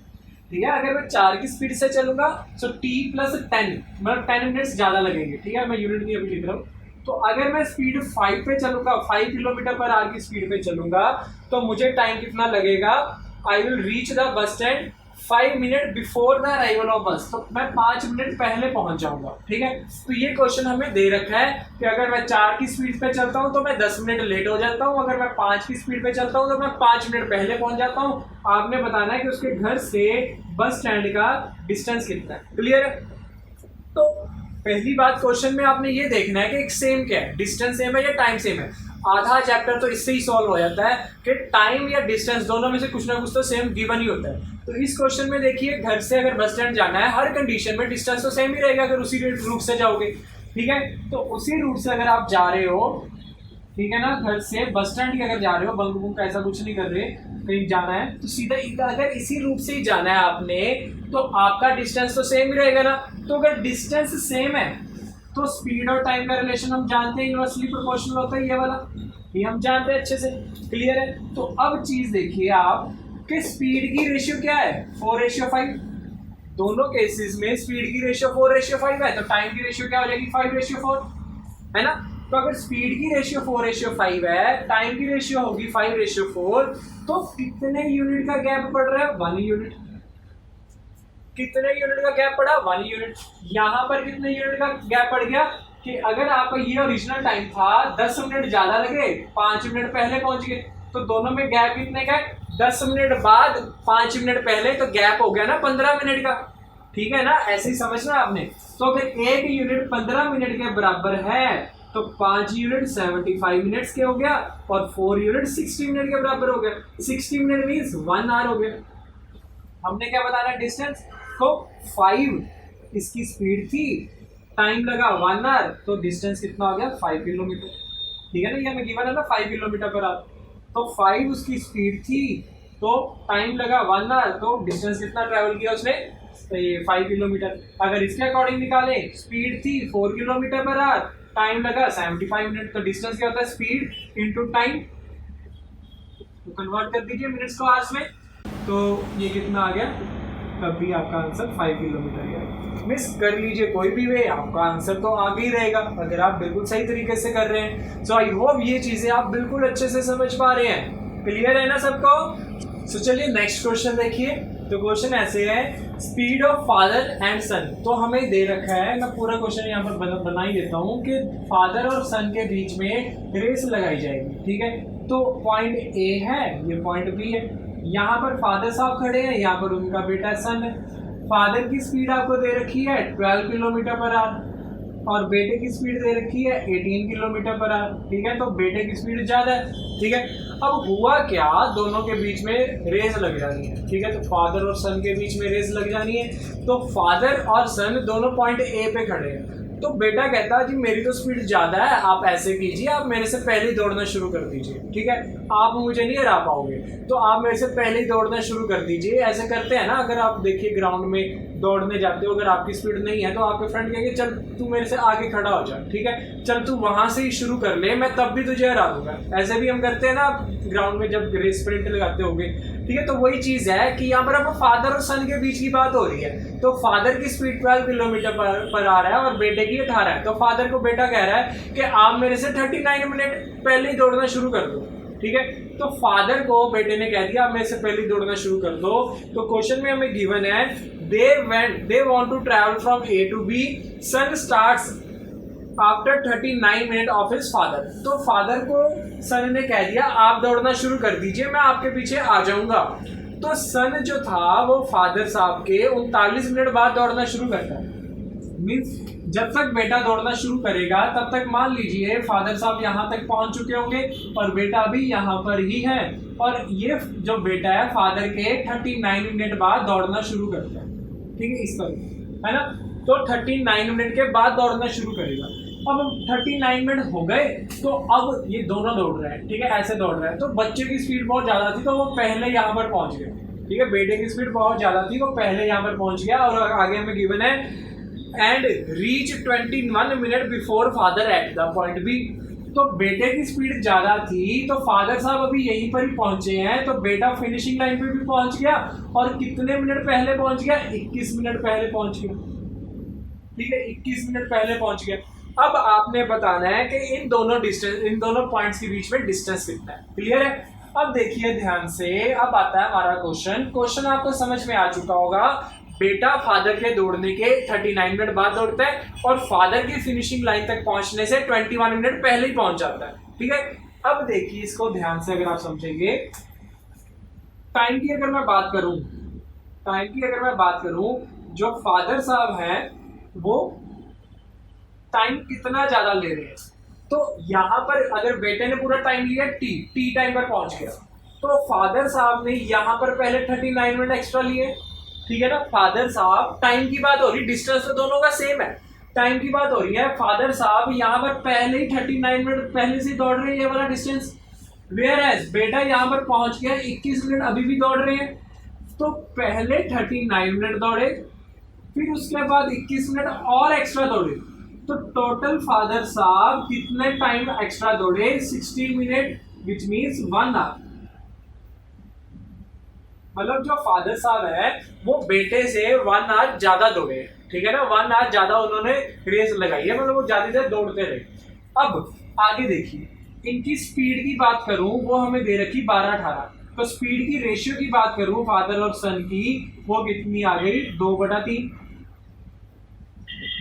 S1: ठीक है। अगर मैं 4 की स्पीड से चलूंगा तो t + 10, मतलब 10 मिनट्स ज्यादा लगेंगे, ठीक है। मैं यूनिट नहीं अभी लिख रहा हूँ। तो अगर मैं स्पीड 5 पे चलूंगा, 5 किलोमीटर पर आवर की स्पीड पे चलूंगा, तो मुझे टाइम कितना लगेगा, I will reach the bus stand 5 minute before the arrival of बस, तो मैं 5 मिनट पहले पहुंच जाऊंगा, ठीक है। तो ये क्वेश्चन हमें दे रखा है कि अगर मैं 4 की स्पीड पे चलता हूं तो मैं 10 मिनट लेट हो जाता हूं, अगर मैं 5 की स्पीड पे चलता हूं तो मैं 5 मिनट पहले पहुंच जाता हूं। आपने बताना है कि उसके घर से बस स्टैंड का डिस्टेंस कितना है, क्लियर है। तो पहली बात क्वेश्चन में आपने ये देखना है कि एक सेम क्या है, डिस्टेंस सेम है या टाइम सेम है। आधा चैप्टर तो इससे ही सॉल्व हो जाता है कि टाइम या डिस्टेंस दोनों में से कुछ ना कुछ तो सेम गिवन ही होता है। तो इस क्वेश्चन में देखिए, घर से अगर बस स्टैंड जाना है, हर कंडीशन में डिस्टेंस तो सेम ही रहेगा अगर उसी रूट से जाओगे, ठीक है। तो उसी रूट से अगर आप जा रहे हो, ठीक है ना, घर से बस स्टैंड की अगर जा रहे हो, बंक बुंक ऐसा कुछ नहीं कर रहे, कहीं जाना है तो सीधा अगर इसी रूट से ही जाना है आपने, तो आपका डिस्टेंस तो सेम ही रहेगा ना। तो अगर डिस्टेंस सेम है तो स्पीड और टाइम का रिलेशन हम जानते हैं, इनवर्सली प्रोपोर्शनल होता है, ये वाला ये हम जानते हैं अच्छे से, क्लियर है। तो अब चीज देखिए आप कि स्पीड की रेशियो क्या है 4:5, दोनों केसेस में स्पीड की रेशियो 4:5 है, तो टाइम की रेशियो क्या हो जाएगी 5:4, है ना। तो अगर स्पीड की रेशियो 4:5 है, टाइम की रेशियो होगी 5:4, तो कितने यूनिट का गैप पड़ रहा है 1 यूनिट। कितने यूनिट का गैप पड़ा 1 यूनिट। यहाँ पर कितने यूनिट का गैप पड़ गया कि अगर आपका ये ओरिजिनल टाइम था 10 मिनट ज्यादा लगे, 5 मिनट पहले पहुंच गए, तो दोनों में गैप कितने का है 10 मिनट बाद 5 मिनट पहले, तो गैप हो गया ना 15 मिनट का, ठीक है ना। ऐसे ही समझना आपने। तो अगर एक यूनिट 15 मिनट के बराबर है तो 5 यूनिट 75 मिनट्स के हो गया और 4 यूनिट 60 मिनट के बराबर हो गया। 60 मिनट मीन्स 1 आवर हो गया। हमने क्या बताना डिस्टेंस, तो 5 इसकी स्पीड थी, टाइम लगा 1 आवर, तो डिस्टेंस कितना हो गया 5 किलोमीटर, ठीक है ना। ये हमें गिवन है ना 5 किलोमीटर पर आवर, तो 5 उसकी स्पीड थी, तो टाइम लगा 1 आवर, तो डिस्टेंस कितना ट्रैवल किया उसने 5 किलोमीटर। अगर इसके अकॉर्डिंग निकाले, स्पीड थी 4 किलोमीटर पर आवर, टाइम लगा 75 मिनट, तो डिस्टेंस क्या होता है स्पीड इनटू टाइम, तो कन्वर्ट कर दीजिए मिनट्स को आवर्स में, तो ये कितना आ गया तब भी आपका आंसर 5 किलोमीटर ही आएगा। मिस कर लीजिए कोई भी वे, आपका आंसर तो आगे ही रहेगा अगर आप बिल्कुल सही तरीके से कर रहे हैं। सो आई होप ये चीज़ें आप बिल्कुल अच्छे से समझ पा रहे हैं। क्लियर है ना सबको? सो चलिए नेक्स्ट क्वेश्चन देखिए। तो क्वेश्चन ऐसे है, स्पीड ऑफ फादर एंड सन। तो हमें दे रखा है, मैं पूरा क्वेश्चन यहाँ पर बना ही देता हूँ कि फादर और सन के बीच में रेस लगाई जाएगी, ठीक है। तो पॉइंट ए है, ये पॉइंट बी है। यहाँ पर फादर साहब खड़े हैं, यहाँ पर उनका बेटा सन है। फादर की स्पीड आपको दे रखी है 12 किलोमीटर पर आवर और बेटे की स्पीड दे रखी है 18 किलोमीटर पर आवर, ठीक है। तो बेटे की स्पीड ज़्यादा है, ठीक है। अब हुआ क्या, दोनों के बीच में रेस लग जानी है, ठीक है। तो फादर और सन के बीच में रेस लग जानी है। तो फादर और सन दोनों पॉइंट ए पे खड़े हैं। तो बेटा कहता है जी मेरी तो स्पीड ज़्यादा है, आप ऐसे कीजिए, आप मेरे से पहले ही दौड़ना शुरू कर दीजिए, ठीक है। आप मुझे नहीं हरा पाओगे, तो आप मेरे से पहले ही दौड़ना शुरू कर दीजिए। ऐसे करते हैं ना, अगर आप देखिए ग्राउंड में दौड़ने जाते हो, अगर आपकी स्पीड नहीं है तो आपके फ्रेंड कहेंगे चल तू मेरे से आगे खड़ा हो जा, ठीक है, चल तू वहां से ही शुरू कर ले, मैं तब भी तुझे हरा दूंगा। ऐसे भी हम करते हैं ना ग्राउंड में जब रेस स्प्रिंट लगाते होंगे, ठीक है। तो वही चीज है कि यहाँ पर अब फादर और सन के बीच की बात हो रही है। तो फादर की स्पीड 12 किलोमीटर पर आ रहा है और बेटे की 18 है। तो फादर को बेटा कह रहा है कि आप मेरे से 39 मिनट पहले ही दौड़ना शुरू कर दो, ठीक है। तो फादर को बेटे ने कह दिया आप मेरे से पहले ही दौड़ना शुरू कर दो। तो क्वेश्चन में हमें गिवन है they want to travel from A to B, son starts after 39 minute of his father. तो फादर को सन ने कह दिया आप दौड़ना शुरू कर दीजिए, मैं आपके पीछे आ जाऊंगा। तो सन जो था वो फादर साहब के 39 मिनट बाद दौड़ना शुरू करता है। मीन्स जब तक बेटा दौड़ना शुरू करेगा तब तक मान लीजिए फादर साहब यहाँ तक पहुंच चुके होंगे और बेटा भी यहाँ पर ही है। और ये जो बेटा है फादर के 39 मिनट बाद दौड़ना शुरू करता है, ठीक है, इस तरह है ना। तो 39 मिनट के बाद दौड़ना शुरू करेगा। अब 39 मिनट हो गए तो अब ये दोनों दौड़ रहे हैं, ठीक है, ऐसे दौड़ रहे हैं। तो बच्चे की स्पीड बहुत ज़्यादा थी तो वो पहले यहाँ पर पहुँच गए, ठीक है। बेटे की स्पीड बहुत ज़्यादा थी, वो पहले यहाँ पर पहुँच गया। और आगे हमें गिवन है and reach 21 minute before father at the point B. तो बेटे की स्पीड ज़्यादा थी तो फादर साहब अभी यहीं पर ही पहुंचे हैं। तो बेटा फिनिशिंग लाइन पे भी पहुंच गया और कितने मिनट पहले पहुंच गया, 21 मिनट पहले पहुंच गया, ठीक है, 21 मिनट पहले पहुंच गया। अब आपने बताना है कि इन दोनों पॉइंट्स के बीच में डिस्टेंस कितना है। क्लियर है? अब देखिए ध्यान से, अब आता है हमारा क्वेश्चन आपको समझ में आ चुका होगा। बेटा फादर के दौड़ने के 39 मिनट बाद दौड़ता है और फादर की फिनिशिंग लाइन तक पहुंचने से 21 मिनट पहले ही पहुंच जाता है, ठीक है। अब देखिए इसको ध्यान से अगर आप समझेंगे, टाइम की अगर मैं बात करूं, जो फादर साहब हैं वो टाइम कितना ज्यादा ले रहे हैं। तो यहाँ पर अगर बेटे ने पूरा टाइम लिया टी टाइम पर पहुंच गया, तो फादर साहब ने यहाँ पर पहले 39 मिनट एक्स्ट्रा लिए, ठीक है ना। फादर साहब, टाइम की बात हो रही, डिस्टेंस तो दोनों का सेम है, टाइम की बात हो रही है। फादर साहब यहाँ पर पहले ही 39 मिनट पहले से दौड़ रहे हैं ये वाला डिस्टेंस, वेयर एज बेटा यहाँ पर पहुंच गया 21 मिनट अभी भी दौड़ रहे हैं। तो पहले 39 मिनट दौड़े, फिर उसके बाद 21 मिनट और एक्स्ट्रा दौड़े। तो टोटल फादर साहब कितने टाइम एक्स्ट्रा दौड़े, 60 मिनट, विच मीन्स 1 आवर। मतलब जो फादर साहब है वो बेटे से 1 आवर ज्यादा दौड़े, ठीक है ना, 1 आवर ज्यादा उन्होंने रेस लगाई है, मतलब वो ज्यादा देर दौड़ते रहे। अब आगे देखिए, इनकी स्पीड की बात करूं वो हमें दे रखी 12-18। तो स्पीड की रेशियो की बात करूं फादर और सन की, वो कितनी आ गई, 2/3।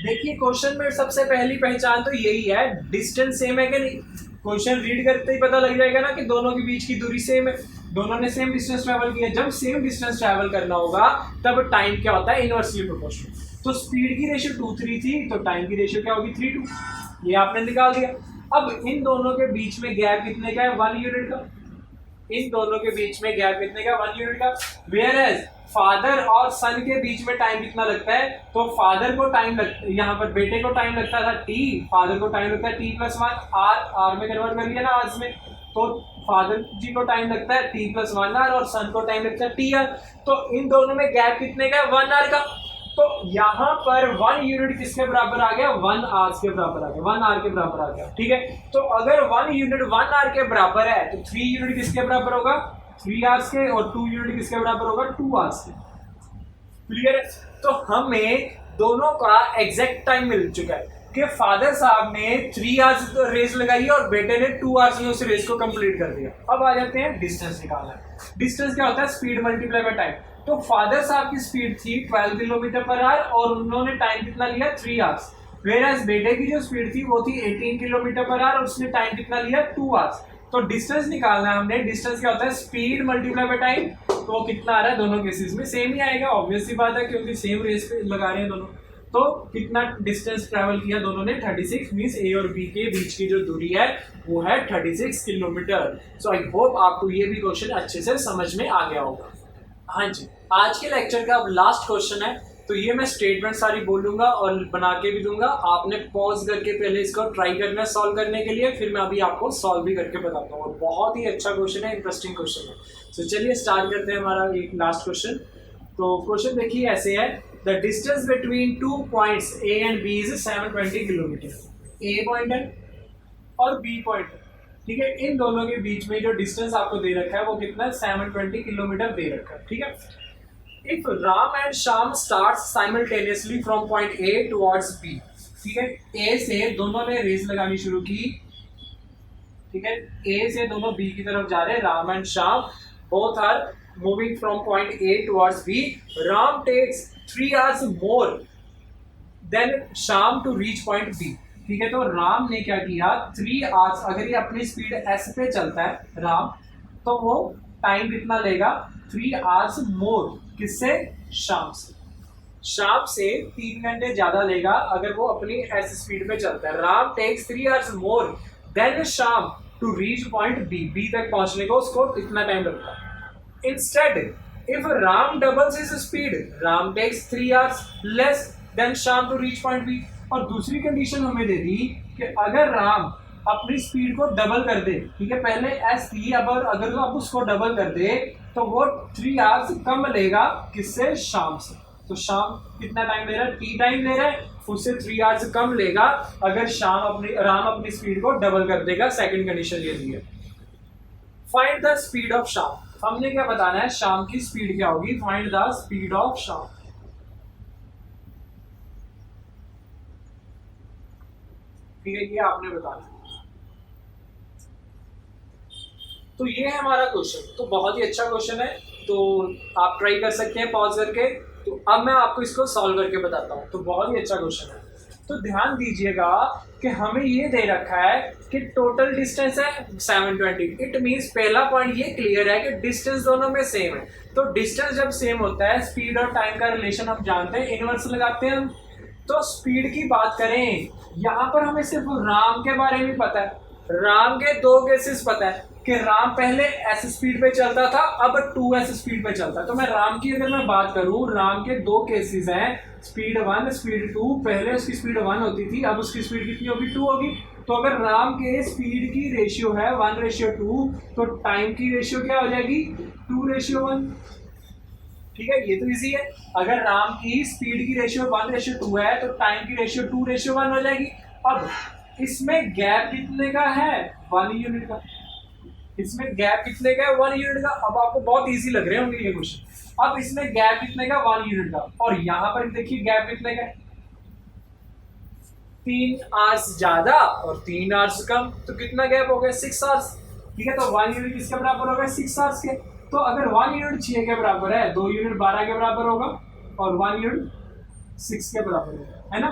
S1: देखिए क्वेश्चन में सबसे पहली पहचान तो यही है, डिस्टेंस सेम है कि नहीं। क्वेश्चन रीड करते ही पता लग जाएगा ना कि दोनों के बीच की दूरी सेम है, दोनों ने सेम डिस्टेंस ट्रैवल किया। जब सेम डिस्टेंस ट्रैवल करना होगा तब टाइम क्या होता है, इनवर्सली प्रोपोर्शनल। तो स्पीड की रेशियो 2:3 थी तो टाइम की रेशियो क्या होगी, 3:2। ये आपने निकाल दिया। अब इन दोनों के बीच में गैप कितने का है, 1 यूनिट का। इन दोनों के बीच में गैप कितने का, 1 यूनिट का। वेयर एज फादर और सन के बीच में टाइम कितना लगता है, तो फादर को टाइम यहाँ पर बेटे को टाइम लगता था t, फादर को टाइम लगता है t+1, आर में कन्वर्ट कर लिया ना आज में। तो फादर जी को टाइम लगता है t+1 आर और सन को टाइम लगता है t आर। तो इन दोनों में गैप कितने का, 1 आर का। तो यहाँ पर 1 यूनिट किसके बराबर आ गया, 1 आवर्स के बराबर आ गया, 1 आवर के बराबर आ गया, ठीक है। तो अगर 1 यूनिट 1 आवर के बराबर है तो 3 यूनिट किसके बराबर होगा, 3 आवर्स के, और 2 यूनिट किसके बराबर होगा, 2 आवर्स के। क्लियर है? तो हमें दोनों का एग्जैक्ट टाइम मिल चुका है कि फादर साहब ने 3 आवर्स रेस लगाई है और बेटे ने 2 आवर्स में उस रेस को कंप्लीट कर दिया। अब आ जाते हैं डिस्टेंस निकालना है। डिस्टेंस क्या होता है? Speed multiply by time. तो फादर साहब की स्पीड थी 12 किलोमीटर पर आवर और उन्होंने टाइम कितना लिया? 3 आवर्स। वेयरएज बेटे की जो स्पीड थी वो थी 18 किलोमीटर पर आवर और उसने टाइम कितना लिया? 2 आवर्स। तो डिस्टेंस निकालना है हमने। डिस्टेंस क्या होता है? Speed multiply by time. तो वो कितना आ रहा है? दोनों केसेस में सेम ही आएगा, ऑब्वियस सी बात है, क्योंकि सेम रेस पे लगा रहे हैं दोनों। तो कितना डिस्टेंस ट्रैवल किया दोनों ने? 36 मींस ए और बी के बीच की जो दूरी है वो है 36 किलोमीटर। सो आई होप आपको ये भी क्वेश्चन अच्छे से समझ में आ गया होगा। हाँ जी, आज के लेक्चर का अब लास्ट क्वेश्चन है। तो ये मैं स्टेटमेंट सारी बोलूंगा और बना के भी दूंगा। आपने पॉज करके पहले इसको ट्राई करना है सॉल्व करने के लिए, फिर मैं अभी आपको सॉल्व भी करके बताता हूँ। बहुत ही अच्छा क्वेश्चन है, इंटरेस्टिंग क्वेश्चन है। तो चलिए स्टार्ट करते हैं हमारा एक लास्ट क्वेश्चन। तो क्वेश्चन देखिए ऐसे है, the distance between 2 points A and B is 720 kilometre. A point है और बी पॉइंट है, ठीक है। इन दोनों के बीच में जो डिस्टेंस आपको दे रखा है वो कितना है? 720 किलोमीटर दे रखा है, ठीक है। If Ram and Shyam starts simultaneously from point A towards B, ठीक है, A से दोनों ने रेस लगानी शुरू की, ठीक है। A से दोनों B की तरफ जा रहे हैं, Ram and Shyam both are moving from point A towards B. Ram takes 3 hours more than Shyam to reach point B, ठीक है। तो राम ने क्या किया? 3 hours, अगर ये अपनी स्पीड S पे चलता है राम, तो वो टाइम कितना लेगा? 3 hours मोर। किससे? शाम से। शाम से 3 घंटे ज्यादा लेगा अगर वो अपनी एस स्पीड पे चलता है। Ram takes 3 hours more than Shyam to reach point B. B तक पहुंचने को उसको इतना टाइम लगता है। Instead if Ram doubles his speed, Ram takes 3 hours less than Shyam to reach point B. और दूसरी कंडीशन हमें दे दी कि अगर राम अपनी स्पीड को डबल कर दे, ठीक है, पहले एस थी, अब अगर आप उसको डबल कर दे तो वो 3 hours कम लेगा। किससे? शाम से। तो शाम कितना टाइम ले रहा है? टी टाइम ले रहा है, उससे 3 hours कम लेगा अगर राम अपनी स्पीड को डबल कर देगा। सेकंड कंडीशन ये दी है। फाइंड द स्पीड ऑफ शाम। हमने क्या बताना है? शाम की स्पीड क्या होगी? फाइंड द स्पीड ऑफ शाम, ठीक है, ये आपने बताना है। तो ये है हमारा क्वेश्चन। तो बहुत ही अच्छा क्वेश्चन है, तो आप ट्राई कर सकते हैं पॉज करके। तो अब मैं आपको इसको सॉल्व करके बताता हूँ। तो बहुत ही अच्छा क्वेश्चन है। तो ध्यान दीजिएगा कि हमें ये दे रखा है कि टोटल डिस्टेंस है 720। इट मींस पहला पॉइंट ये क्लियर है कि डिस्टेंस दोनों में सेम है। तो डिस्टेंस जब सेम होता है, स्पीड और टाइम का रिलेशन हम जानते हैं, इनवर्स लगाते हैं हम। तो स्पीड की बात करें, यहाँ पर हमें सिर्फ राम के बारे में पता है। राम के 2 केसेस पता है कि राम पहले एस स्पीड पे चलता था, अब 2s स्पीड पे चलता है। तो मैं राम की अगर मैं बात करूं, राम के 2 केसेस हैं, स्पीड 1 स्पीड 2। पहले उसकी स्पीड 1 होती थी, अब उसकी स्पीड कितनी होगी? 2 होगी। तो अगर राम के स्पीड की रेशियो है 1:2, तो टाइम की रेशियो क्या हो जाएगी? 2:1, ठीक है। ये तो इजी है। अगर राम की स्पीड की रेशियो 1:2 है तो टाइम की रेशियो 2:1 हो जाएगी। अब इसमें गैप कितने का है? 1 यूनिट का। इसमें गैप कितने का है? 1 यूनिट का। अब आपको बहुत इजी लग रहे होंगे ये क्वेश्चन। अब इसमें गैप कितने का? 1 यूनिट का। और यहां पर देखिए गैप कितने का है? 3 hours ज्यादा और 3 hours कम, तो कितना गैप हो गया? 6 hours, ठीक है। तो 1 यूनिट किसके बराबर होगा? 6 hours के। तो अगर 1 यूनिट 6 के बराबर है, 2 यूनिट 12 के बराबर होगा और 1 यूनिट 6 के बराबर होगा, है ना।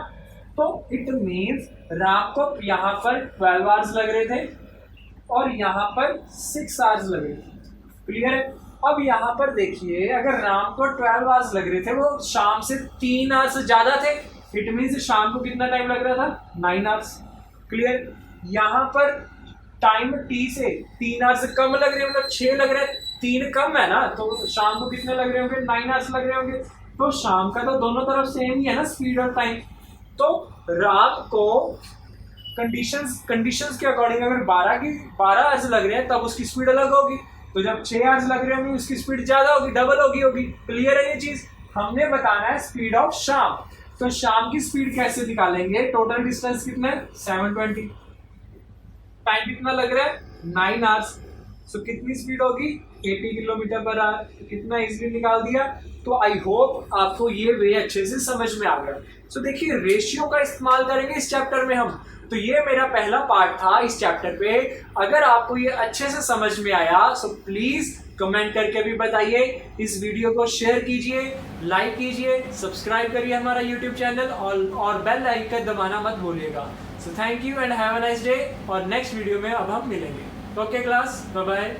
S1: तो इट मीन्स राम को यहाँ पर 12 hours लग रहे थे और यहाँ पर 6 hours लग रहे थे, क्लियर है। अब यहाँ पर देखिए, अगर राम को 12 hours लग रहे थे, वो शाम से 3 hours ज्यादा थे। इट मीन्स शाम को कितना टाइम लग रहा था? 9 hours, क्लियर। यहाँ पर टाइम टी से 3 hours कम लग रहे हैं, मतलब 6 लग रहे हैं, 3 कम है ना, तो शाम को कितने लग रहे होंगे? 9 hours लग रहे होंगे। तो शाम का तो दोनों तरफ सेम ही है ना, स्पीड और टाइम। तो रात को कंडीशंस के अकॉर्डिंग अगर 12 hours लग रहे हैं तब उसकी स्पीड अलग होगी। तो जब 6 hours लग रहे होंगे उसकी स्पीड ज्यादा होगी, डबल होगी। क्लियर है ये चीज? हमने बताना है स्पीड ऑफ शाम। तो शाम की स्पीड कैसे निकालेंगे? टोटल डिस्टेंस कितना है? 720। टाइम कितना लग रहा है? 9 hours। सो कितनी स्पीड होगी 80 किलोमीटर पर आवर, कितना इजीली निकाल दिया। तो आई होप आपको ये वे अच्छे से समझ में आ गया। सो देखिए रेशियो का इस्तेमाल करेंगे इस चैप्टर में हम। तो ये मेरा पहला पार्ट था इस चैप्टर पे। अगर आपको ये अच्छे से समझ में आया सो प्लीज कमेंट करके भी बताइए, इस वीडियो को शेयर कीजिए, लाइक कीजिए, सब्सक्राइब करिए हमारा यूट्यूब चैनल और बेल आइकन दबाना मत भूलिएगा। So thank you and have a nice day. और नेक्स्ट वीडियो में अब हम मिलेंगे। Okay class, bye bye.